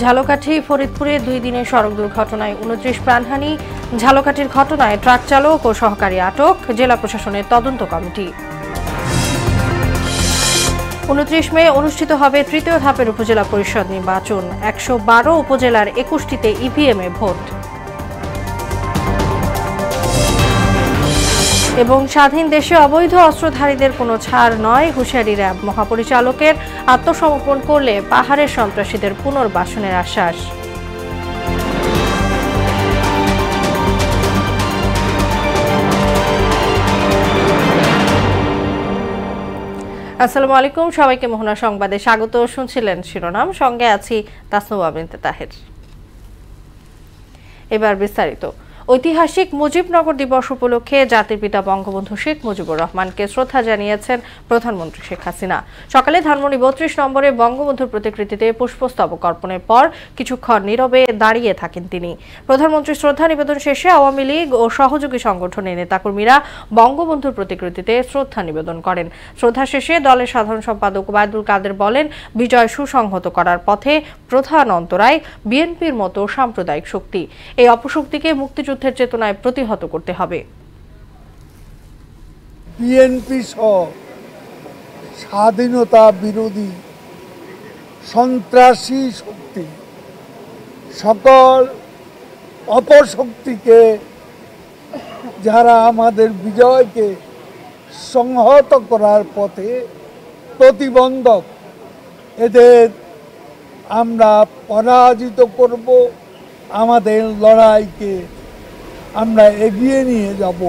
ঝালকাঠি ফরিদপুরে 2 দিনের সড়ক দুর্ঘটনায় 29 প্রাণহানি। ঝালকাঠির ঘটনায় ট্রাক চালক ও সহকারী আটক, জেলা প্রশাসনের তদন্ত কমিটি। 29 মে অনুষ্ঠিত হবে তৃতীয় ধাপের উপজেলা পরিষদ নির্বাচন। 112 উপজেলার 21টিতে ইভিএম এ ভোট। এবং স্বাধীন দেশে অবৈধ অস্ত্রধারীদের কোনো ছাড় নয়, হুঁশিয়ারি র্যাব মহাপরিচালকের। আত্মসমর্পণ করলে পাহাড়ের সন্ত্রাসীদের পুনর্বাসনের আশ্বাস। আসসালামু আলাইকুম, সবাইকে মোহনা সংবাদে স্বাগত। শুনছিলেন শিরোনাম, সঙ্গে আছি তাসনুবা বিনতে তাহের। এবার বিস্তারিত। ঐতিহাসিক মুজিবনগর দিবস উপলক্ষে জাতির পিতা বঙ্গবন্ধু শেখ মুজিবুর রহমানকে শ্রদ্ধা জানিয়েছেন প্রধানমন্ত্রী শেখ হাসিনা। সকালে ধানমন্ডি 32 নম্বরে বঙ্গবন্ধুর প্রতিকৃতিতে পুষ্পস্তবক অর্পণের পর কিছুক্ষণ নীরবে দাঁড়িয়ে থাকেন তিনি। প্রধানমন্ত্রীর শ্রদ্ধা নিবেদন শেষে আওয়ামী লীগ ও সহযোগী সংগঠনের নেতাকর্মীরা বঙ্গবন্ধুর প্রতিকৃতিতে শ্রদ্ধা নিবেদন করেন। শ্রদ্ধা শেষে দলের সাধারণ সম্পাদক ওবায়দুল কাদের বলেন, বিজয় সুসংহত করার পথে প্রধান অন্তরায় বিএনপির মতো সাম্প্রদায়িক শক্তি। এই অপশক্তিকে মুক্তিযুদ্ধের চেতনায় প্রতিহত করতে হবে। বিএনপি সহ স্বাধীনতা বিরোধী সন্ত্রাসী শক্তি সকল অপশক্তিকে, যারা আমাদের বিজয়কে সংহত করার পথে প্রতিবন্ধক, এদের আমরা পরাজিত করব। আমাদের লড়াইকে আমরা এগিয়ে নিয়ে যাব।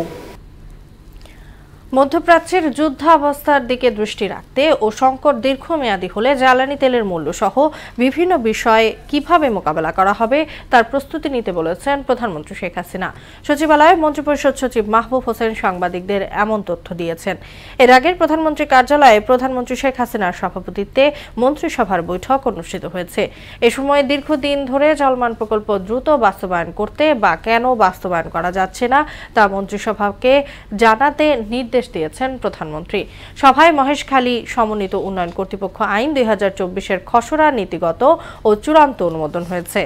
মধ্যপ্রাচ্যের যুদ্ধাবস্থার দিকে দৃষ্টি রাখতে ও সংকট দীর্ঘমেয়াদী হলে জ্বালানি তেলের মূল্য সহ বিভিন্ন বিষয়ে কিভাবে মোকাবেলা করা হবে তার প্রস্তুতি নিতে বলেছেন প্রধানমন্ত্রী শেখ হাসিনা। সচিবালয়ে মন্ত্রিপরিষদ সচিব মাহবুব হোসেন সাংবাদিকদের এমন তথ্য দিয়েছেন। এর আগে প্রধানমন্ত্রীর কার্যালয়ে প্রধানমন্ত্রী শেখ হাসিনার সভাপতিত্বে মন্ত্রিসভার বৈঠক অনুষ্ঠিত হয়েছে। এ সময় দীর্ঘদিন ধরে চলমান প্রকল্প দ্রুত বাস্তবায়ন করতে বা কেন বাস্তবায়ন করা যাচ্ছে না তা মন্ত্রিসভাকে জানাতে নির্দেশ দিয়েছেন প্রধানমন্ত্রী। সভায় মহেশখালী সমন্বিত উন্নয়ন কর্তৃপক্ষ আইন 2024-এর খসড়া নীতিগত ও চূড়ান্ত অনুমোদন হয়েছে।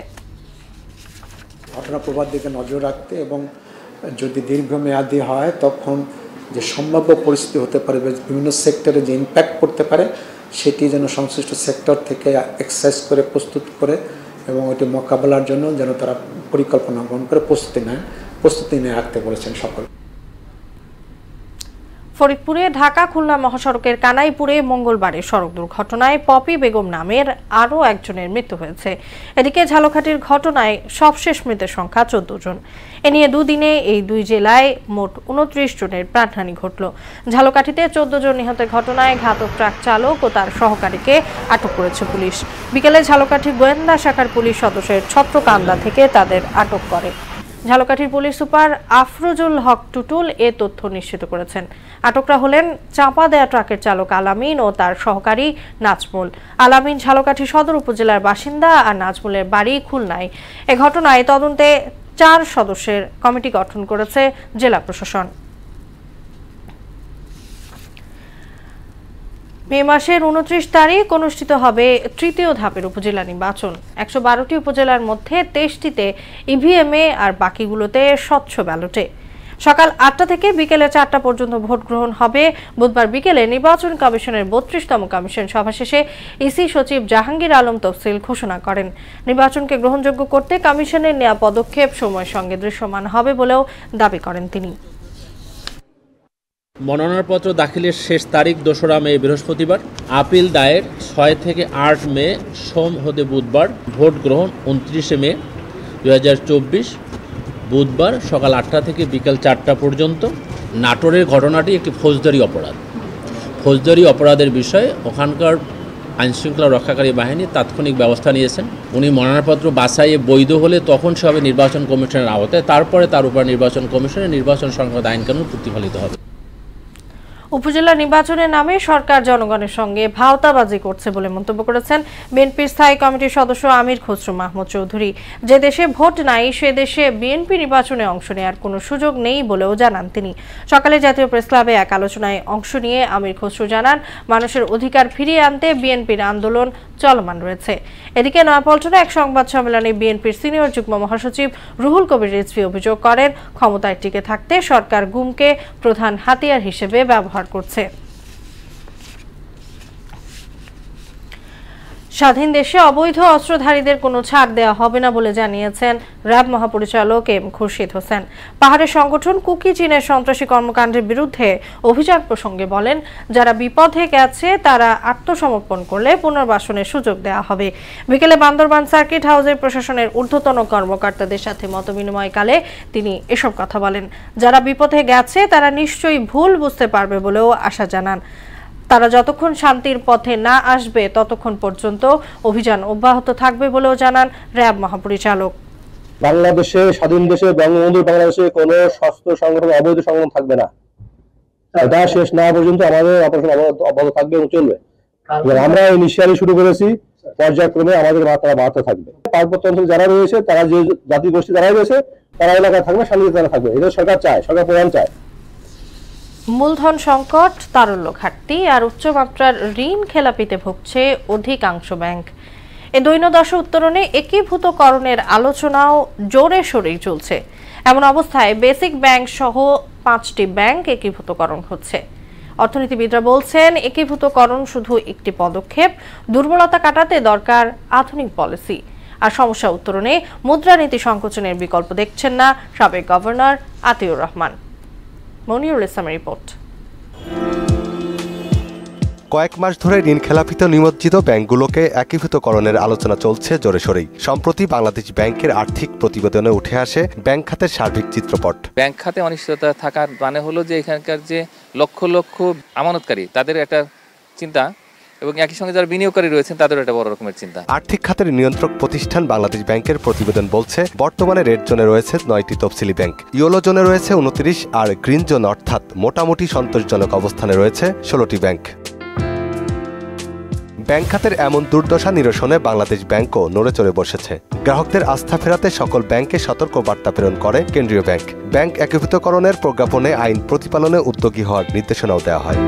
ঘটনা প্রবাহের দিকে নজর রাখতে এবং যদি দীর্ঘমেয়াদী হয় তখন যে সম্ভাব্য পরিস্থিতি হতে পারে, বিভিন্ন সেক্টরে যে ইম্প্যাক্ট করতে পারে, সেটি যেন সংশ্লিষ্ট সেক্টর থেকে এক্সারসাইজ করে প্রস্তুত করে এবং ওইটি মোকাবেলার জন্য যেন তারা পরিকল্পনা গ্রহণ করে প্রস্তুতি নিয়ে রাখতে বলেছেন সকল। ফরিদপুরে ঢাকা খুলনা মহাসড়কের কানাইপুরে মঙ্গলবারের সড়ক দুর্ঘটনায় পপি বেগম নামের আরও একজনের মৃত্যু হয়েছে। এদিকে ঝালকাঠির ঘটনায় সবশেষ মৃতের সংখ্যা 14 জন। এ নিয়ে দুদিনে এই দুই জেলায় মোট 29 জনের প্রাণহানি ঘটল। ঝালকাঠিতে 14 জন নিহতের ঘটনায় ঘাতক ট্রাক চালক ও তার সহকারীকে আটক করেছে পুলিশ। বিকেলে ঝালকাঠি গোয়েন্দা শাখার পুলিশ সদস্যের ছত্রকান্দা থেকে তাদের আটক করে। ঝালকাঠির পুলিশ সুপার আফরোজুল হক টুটুল এ তথ্য নিশ্চিত করেছেন। আটকরা হলেন চাপা দেয়া ট্রাকের চালক আলামিন ও তার সহকারী নাজমুল। আলামিন ঝালকাঠি সদর উপজেলার বাসিন্দা আর নাজমুলের বাড়ি খুলনায়। এ ঘটনায় তদন্তে 4 সদস্যের কমিটি গঠন করেছে জেলা প্রশাসন। মে মাসের 29 তারিখ অনুষ্ঠিত হবে তৃতীয় ধাপের উপজেলা নির্বাচন। 112টি উপজেলার মধ্যে 23টিতে ইভিএমে আর বাকিগুলোতে স্বচ্ছ ব্যালটে। সকাল 8টা থেকে বিকেলে 4টা পর্যন্ত ভোট গ্রহণ হবে। বুধবার বিকেলে নির্বাচন কমিশনের 32তম কমিশন সভা শেষে ইসি সচিব জাহাঙ্গীর আলম তফসিল ঘোষণা করেন। নির্বাচনকে গ্রহণযোগ্য করতে কমিশনের নেওয়া পদক্ষেপ সময়ের সঙ্গে দৃশ্যমান হবে বলেও দাবি করেন তিনি। মনোনয়নপত্র দাখিলের শেষ তারিখ 2রা মে বৃহস্পতিবার। আপিল দায়ের 6 থেকে 8 মে সোম হতে বুধবার। ভোট গ্রহণ 29 মে 2024 বুধবার সকাল 8টা থেকে বিকাল 4টা পর্যন্ত। নাটোরের ঘটনাটি একটি ফৌজদারি অপরাধ। ফৌজদারি অপরাধের বিষয়ে ওখানকার আইনশৃঙ্খলা রক্ষাকারী বাহিনী তাৎক্ষণিক ব্যবস্থা নিয়েছেন। উনি মনোনয়নপত্র বাছাইয়ে বৈধ হলে তখন সে হবে নির্বাচন কমিশনের আওতায়, তারপরে তার উপর নির্বাচন কমিশনের নির্বাচন সংক্রান্ত আইনকানুন প্রতিফলিত হবে। উপজেলা নির্বাচনের নামে সরকার জনগণের সঙ্গে ভাওতাবাজি করছে বলে মন্তব্য করেছেন বিএনপির স্থায়ী কমিটির সদস্য আমির খসরু মাহমুদ চৌধুরী। যে দেশে ভোট নাই সে দেশে বিএনপি নির্বাচনে অংশ নেওয়ার কোনো সুযোগ নেই বলেও জানান তিনি। সকালে জাতীয় প্রেস ক্লাবে এক আলোচনায় অংশ নিয়ে আমির খসরু জানান, মানুষের অধিকার ফিরিয়ে আনতে বিএনপির আন্দোলন চলমান রয়েছে। এদিকে নয়াপল্টনে এক সংবাদ সম্মেলনে বিএনপির সিনিয়র যুগ্ম মহাসচিব রুহুল কবির রিজভী অভিযোগ করেন, ক্ষমতায় টিকে থাকতে সরকার গুমকে প্রধান হাতিয়ার হিসেবে ব্যবহার করছে। স্বাধীন দেশে অবৈধ অস্ত্রধারীদের কোনো ছাড় দেওয়া হবে না বলে জানিয়েছেন র্যাব মহাপরিচালক এম খুরশিদ হোসেন। পাহাড়ের সংগঠন কুকি চীনের সন্ত্রাসী কর্মকাণ্ডের বিরুদ্ধে অভিযান প্রসঙ্গে বলেন, যারা বিপদে গেছে তারা আত্মসমর্পণ করলে পুনর্বাসনের সুযোগ দেওয়া হবে। বিকেলে বান্দরবান সার্কিট হাউসের প্রশাসনের ঊর্ধ্বতন কর্মকর্তাদের সাথে মতবিনিময়কালে তিনি এসব কথা বলেন। যারা বিপদে গেছে তারা নিশ্চয়ই ভুল বুঝতে পারবে বলেও আশা জানান। তারা যতক্ষণ শান্তির পথে না আসবে ততক্ষণ পর্যন্ত অভিযান অব্যাহত থাকবে বলেও জানান র্যাব মহাপরিচালক। বাংলাদেশে, স্বাধীন দেশে, বঙ্গবন্ধুর বাংলাদেশে কোনো সশস্ত্র সংগঠন, অবৈধ সংগঠন থাকবে না। এটা শেষ না পর্যন্ত আমাদের অপারেশন অব্যাহত থাকবে এবং চলবে। আমরা ইনিশিয়ালি শুরু করেছি, পর্যায়ক্রমে আমাদের মাত্রা বাড়তে থাকবে। পার্বত্য অঞ্চলে যারা রয়েছে, তারা যে জাতি গোষ্ঠী যারা রয়েছে, তারা এলাকায় থাকবে, শান্তিতে তারা থাকবে। এটা সরকার চায়, সরকার প্রধান চায়। মূলধন সংকট, তারল্য ঘাটতি আর উচ্চমাত্রার ঋণ খেলাপিতে ভুগছে অধিকাংশ ব্যাংক। এ দৈন্যদশা উত্তরণে একীভূতকরণের আলোচনাও জোরে সোরেই চলছে। এমন অবস্থায় বেসিক ব্যাংক সহ 5টি ব্যাংক একীভূতকরণ হচ্ছে। অর্থনীতিবিদরা বলছেন, একীভূতকরণ শুধু একটি পদক্ষেপ, দুর্বলতা কাটাতে দরকার আধুনিক পলিসি। আর সমস্যা উত্তরণে মুদ্রানীতি সংকোচনের বিকল্প দেখছেন না সাবেক গভর্নর আতিউর রহমান। মনিরুল ইসলামের রিপোর্ট। কয়েক মাস ধরে ঋণ খেলাপিতে নিমজ্জিত ব্যাংকগুলোকে একীভূতকরণের আলোচনা চলছে জোরে সোরেই। সম্প্রতি বাংলাদেশ ব্যাংকের আর্থিক প্রতিবেদনে উঠে আসে ব্যাংক খাতের সার্বিক চিত্রপট। ব্যাংক খাতে অনিশ্চয়তা থাকার মানে হলো যে এখানকার যে লক্ষ লক্ষ আমানতকারী তাদের একটা চিন্তা, এবং একই সঙ্গে যারা বিনিয়োগকারী রয়েছেন তাদেরও একটা বড় রকমের চিন্তা। আর্থিক খাতের নিয়ন্ত্রক প্রতিষ্ঠান বাংলাদেশ ব্যাংকের প্রতিবেদন বলছে, বর্তমানে রেড জোনে রয়েছে 9টি তফসিলি ব্যাংক, ইয়েলো জোনে রয়েছে 29 আর গ্রিন জোন অর্থাৎ মোটামুটি সন্তোষজনক অবস্থানে রয়েছে 16টি ব্যাংক। ব্যাংক খাতের এমন দুর্দশা নিরসনে বাংলাদেশ ব্যাংকও নড়ে চড়ে বসেছে। গ্রাহকদের আস্থা ফেরাতে সকল ব্যাংকে সতর্ক বার্তা প্রেরণ করে কেন্দ্রীয় ব্যাংক। ব্যাংক একীভূতকরণের প্রজ্ঞাপনে আইন প্রতিপালনে উদ্যোগী হওয়ার নির্দেশনাও দেওয়া হয়।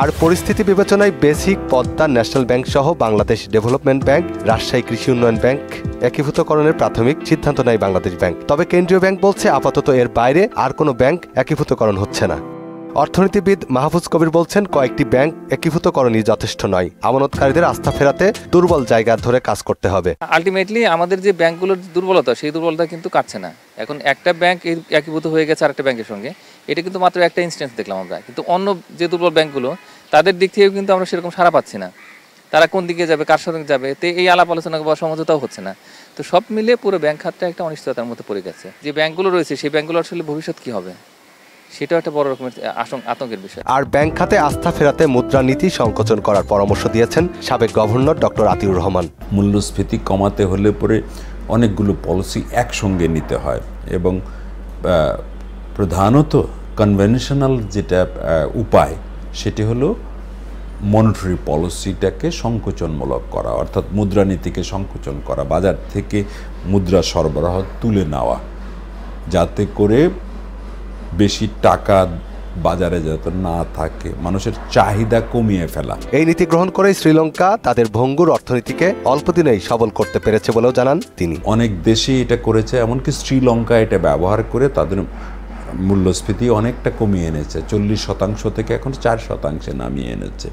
আর পরিস্থিতি বিবেচনায় বেসিক, পদ্মা, ন্যাশনাল ব্যাংক সহ বাংলাদেশ ডেভেলপমেন্ট ব্যাংক, রাজশাহী কৃষি উন্নয়ন ব্যাংক একীভূতকরণের প্রাথমিক সিদ্ধান্ত নেয় বাংলাদেশ ব্যাংক। তবে কেন্দ্রীয় ব্যাংক বলছে, আপাতত এর বাইরে আর কোনো ব্যাংক একীভূতকরণ হচ্ছে না। অর্থনীতিবিদ মাহফুজ কবির বলছেন, কয়েকটি ব্যাংক একীভূতকরণই যথেষ্ট নয়, আমানতকারীদের আস্থা ফেরাতে দুর্বল জায়গা ধরে কাজ করতে হবে। আলটিমেটলি আমাদের যে ব্যাংকগুলোর দুর্বলতা, সেই দুর্বলতা কিন্তু কাটছে না। এখন একটা ব্যাংক একীভূত হয়ে গেছে আরেকটা ব্যাংকের সঙ্গে, এটা কিন্তু মাত্র একটা ইনস্ট্যান্স দেখলাম আমরা, কিন্তু অন্য যে দুর্বল ব্যাংকগুলো তাদের দিক থেকেও কিন্তু আমরা সেরকম সাড়া পাচ্ছি না। তারা কোন দিকে যাবে, কার সঙ্গে যাবে, তো এই আলাপ আলোচনা বা সমঝোতাও হচ্ছে না। তো সব মিলে পুরো ব্যাংক খাতটা একটা অনিশ্চয়তার মধ্যে পড়ে গেছে। যে ব্যাংকগুলো রয়েছে সেই ব্যাংকগুলো আসলে ভবিষ্যৎ কি হবে, সেটাও একটা বড় রকমের আতঙ্কের বিষয়। আর ব্যাংক খাতে আস্থা ফেরাতে মুদ্রানীতি সংকোচন করার পরামর্শ দিয়েছেন সাবেক গভর্নর ডক্টর আতিউর রহমান। মূল্যস্ফীতি কমাতে হলে পরে অনেকগুলো পলিসি একসঙ্গে নিতে হয়, এবং প্রধানত কনভেনশনাল যেটা উপায় সেটি হলো মনিটারি পলিসিটাকে সংকোচনমূলক করা, অর্থাৎ মুদ্রানীতিকে সংকোচন করা, বাজার থেকে মুদ্রা সরবরাহ তুলে নেওয়া, যাতে করে বেশি টাকা বাজারে যাতে না থাকে, মানুষের চাহিদা কমিয়ে ফেলা। এই নীতি গ্রহণ করে শ্রীলঙ্কা তাদের ভঙ্গুর অর্থনীতিকে অল্প দিনেই সবল করতে পেরেছে বলেও জানান তিনি। অনেক দেশে এটা করেছে, এমনকি শ্রীলঙ্কা এটা ব্যবহার করে তাদের মূল্যস্ফীতি অনেকটা কমিয়ে এনেছে, 40% থেকে এখন 4% নামিয়ে এনেছে।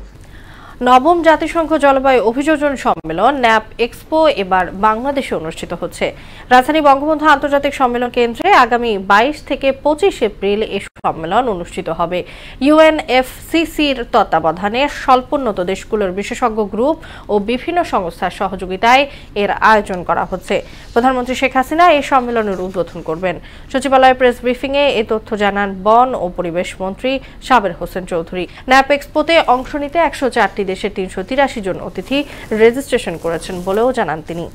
নবম জাতিসংঘ জলবায়ু অভিযোজন সম্মেলন ন্যাপ এক্সপো এবার বাংলাদেশে অনুষ্ঠিত হচ্ছে। রাজধানী বঙ্গবন্ধু আন্তর্জাতিক সম্মেলন কেন্দ্রে আগামী 22 থেকে 25 এপ্রিল এই সম্মেলন অনুষ্ঠিত হবে। ইউএনএফসিসির তত্ত্বাবধানে স্বল্পোন্নত দেশগুলোর বিশেষজ্ঞ গ্রুপ ও বিভিন্ন সংস্থার সহযোগিতায় এর আয়োজন করা হচ্ছে। প্রধানমন্ত্রী শেখ হাসিনা এই সম্মেলনের উদ্বোধন করবেন। সচিবালয় প্রেস ব্রিফিংয়ে এই তথ্য জানান বন ও পরিবেশ মন্ত্রী সাবের হোসেন চৌধুরী। ন্যাপ এক্সপোতে অংশ নিতে 104টি দেশের 383 জন অতিথি রেজিস্ট্রেশন করেছেন বলেও জানান তিনি।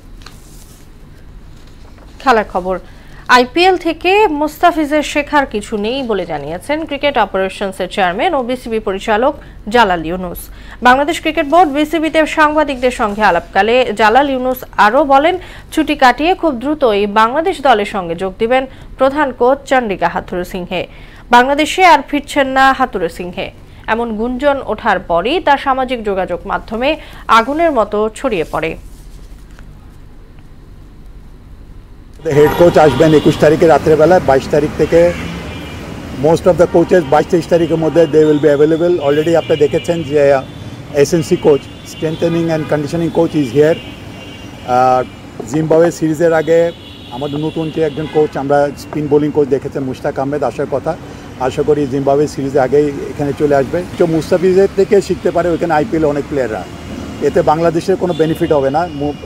খেলার খবর, আইপিএল থেকে মুস্তাফিজের শেখার কিছু নেই বলে জানিয়েছেন ক্রিকেট অপারেশনসের চেয়ারম্যান ও বিসিবি পরিচালক জালাল ইউনুস। বাংলাদেশ ক্রিকেট বোর্ড বিসিবিতে সাংবাদিকদের সঙ্গে আলাপকালে জালাল ইউনুস আরও বলেন, ছুটি কাটিয়ে খুব দ্রুতই বাংলাদেশ দলের সঙ্গে যোগ দিবেন প্রধান কোচ চন্ডিকা হাথুরুসিংহে। বাংলাদেশে আর ফিরছেন না হাথুরুসিংহে। এমন গুঞ্জন ওঠার পরই তা সামাজিক যোগাযোগ মাধ্যমে আগুনের মতো ছড়িয়ে পড়ে। হেড কোচ আসবেন 21 তারিখে রাত্রেবেলায়, 22 তারিখ থেকে মোস্ট অফ দ্য কোচেস 22-23 তারিখের মধ্যে they will be available. Already আপনি দেখেছেন যে SNC coach, strengthening and conditioning coach is here. Zimbabwe সিরিজের আগে আমাদের নতুন যে একজন কোচ, আমরা স্পিন বোলিং কোচ দেখেছেন মুশতাক আহমেদ আসার কথা, আশা করি জিম্বাবুয়ে সিরিজে আগেই এখানে চলে আসবে। তো মুস্তাফিজের থেকে শিখতে পারে, ওইখানে আইপিএল অনেক প্লেয়াররা, এতে বাংলাদেশের কোনো বেনিফিট হবে না,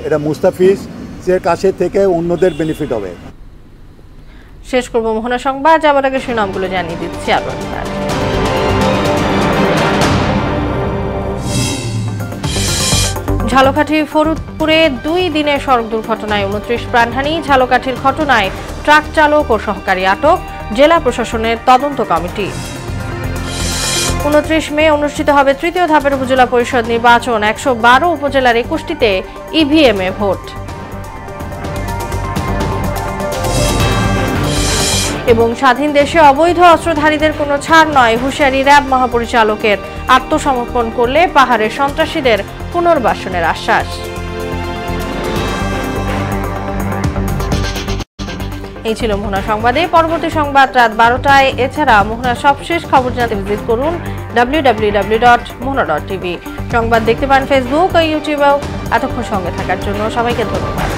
এটা মুস্তাফিজের কাছে থেকে অন্যদের বেনিফিট হবে। শেষ করব মোহনা সংবাদ, যাবার আগে শিরোনামগুলো জানিয়ে দিচ্ছি আরো একবার। ঝালকাঠি ফরিদপুরে 2 দিনের সড়ক দুর্ঘটনায় 29 প্রাণহানি। ঝালকাঠির ঘটনায় ট্রাক চালক ও সহকারী আটক, জেলা প্রশাসনের তদন্ত কমিটি। 29 মে অনুষ্ঠিত হবে তৃতীয় ধাপের উপজেলা পরিষদ নির্বাচন। 112 উপজেলার 21টিতে ইভিএমে ভোট। এবং স্বাধীন দেশে অবৈধ অস্ত্রধারীদের কোনো ছাড় নয়, হুঁশিয়ারি র্যাব মহাপরিচালকের। আত্মসমর্পণ করলে পাহাড়ের সন্ত্রাসীদের পুনর্বাসনের আশ্বাস। এই ছিল মোহনা সংবাদে। পরবর্তী সংবাদ রাত 12টায়। এছাড়া মোহনার সবশেষ খবর জানতে ভিজিট করুন www.mohana.tv। সংবাদ দেখতে পান ফেসবুক ও ইউটিউবেও। এতক্ষণ সঙ্গে থাকার জন্য সবাইকে ধন্যবাদ।